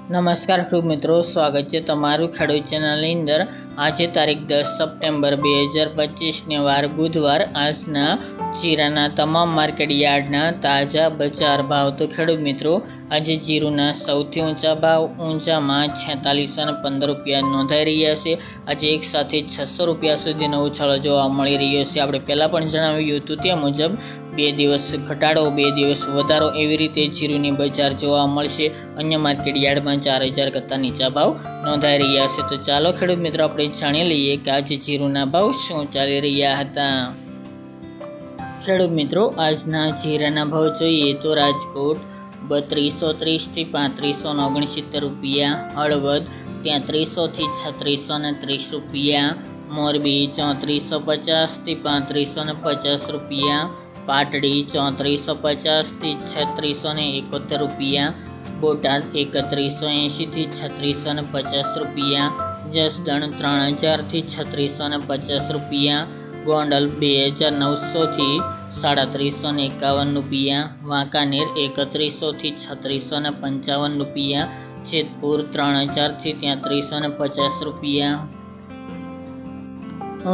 નમસ્કાર ખેડૂત મિત્રો, સ્વાગત છે તમારું ખેડૂત ચેનલની અંદર। આજે તારીખ 10 સપ્ટેમ્બર 2025ને વાર બુધવાર। આજના જીરાના તમામ માર્કેટ યાર્ડના તાજા બજાર ભાવ। તો ખેડૂત મિત્રો, આજે જીરુના સૌથી ઊંચા ભાવ ઊંચામાં 4615 રૂપિયા નોંધાઈ રહ્યા છે। આજે એક સાથે 600 રૂપિયા સુધીનો ઉછાળો જોવા મળી રહ્યો છે। આપણે પહેલાં પણ જણાવ્યું હતું તે મુજબ 2 દિવસ ઘટાડો 2 દિવસ વધારો એવી રીતે જીરુની બજાર જોવા મળશે। અન્ય માર્કેટ યાર્ડમાં 4000 કરતાં નીચા ભાવ નોંધાઈ રહ્યા છે। તો ચાલો ખેડૂત મિત્રો, આપણે જાણી લઈએ કે આજે જીરુના ભાવ શું ચાલી રહ્યા હતા। ખેડૂત મિત્રો, આજના જીરાના ભાવ જોઈએ તો રાજકોટ 3230 થી 3569 રૂપિયા, હળવદ 3300 થી 3630 રૂપિયા, મોરબી 3450 થી 3550 રૂપિયા, પાટડી 3450 થી 3671 રૂપિયા, બોટાદ 3180 થી 3650 રૂપિયા, જસદણ 3000 થી 3650 રૂપિયા, ગોંડલ 2900 થી 3751 રૂપિયા, વાંકાનેર 3100 થી 3655 રૂપિયા, જેતપુર 3000 થી 3350 રૂપિયા,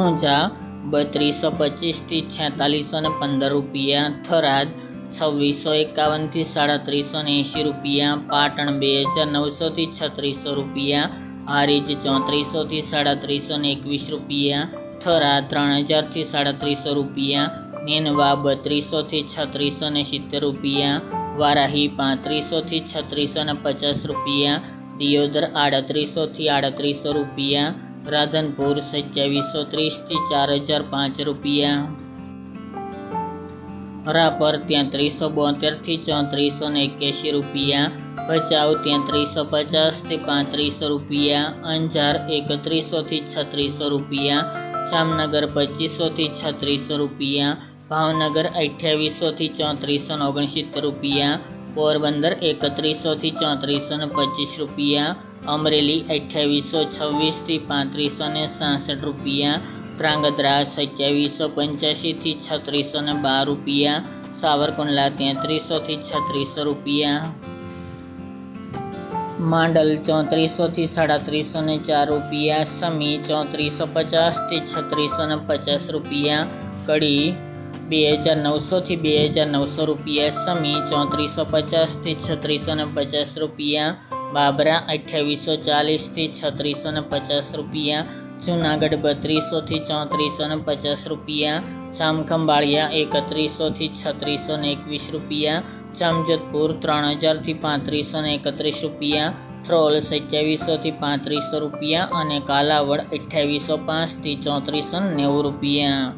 ઊંઝા 3225 થી 4615 રૂપિયા, થરાદ 2651 થી 3780 રૂપિયા, પાટણ 2900 થી 3600 રૂપિયા, હારીજ 3400 થી 3721 રૂપિયા, થરા 3000 થી 3700 રૂપિયા, નેનવા 3200 થી 3670 રૂપિયા, વારાહી 3500 થી 3650 રૂપિયા, દિયોદર 3800 થી 3800 રૂપિયા, રાધનપુર 2730 થી 4005 રૂપિયા, રાપર 3372 થી 3481 રૂપિયા, ભચાઉ 3350 થી 3500 રૂપિયા, અંજાર 3100 થી 3600 રૂપિયા, જામનગર 2500 થી 3600 રૂપિયા, ભાવનગર 2800 થી 3469 રૂપિયા, પોરબંદર 3100 થી 3425 રૂપિયા, અમરેલી 2826 થી 3566 રૂપિયા, ધ્રાંગધ્રા 2785 થી 3612 રૂપિયા, સાવરકુંડલા 3300 થી 3600 રૂપિયા, માંડલ 3400 થી 3704 રૂપિયા, સમી 3450 થી 3650 રૂપિયા, કડી 2900 થી 2900 રૂપિયા, સમી 3450 થી 3650 રૂપિયા, બાબરા 2840 થી 3650 રૂપિયા, જૂનાગઢ 3200 થી 3450 રૂપિયા, જામખંભાળિયા 3100 થી 3621 રૂપિયા, જામજોધપુર 3000 થી 3531 રૂપિયા, થ્રોલ 2700 થી 3500 રૂપિયા અને કાલાવડ 2805 થી 3490 રૂપિયા।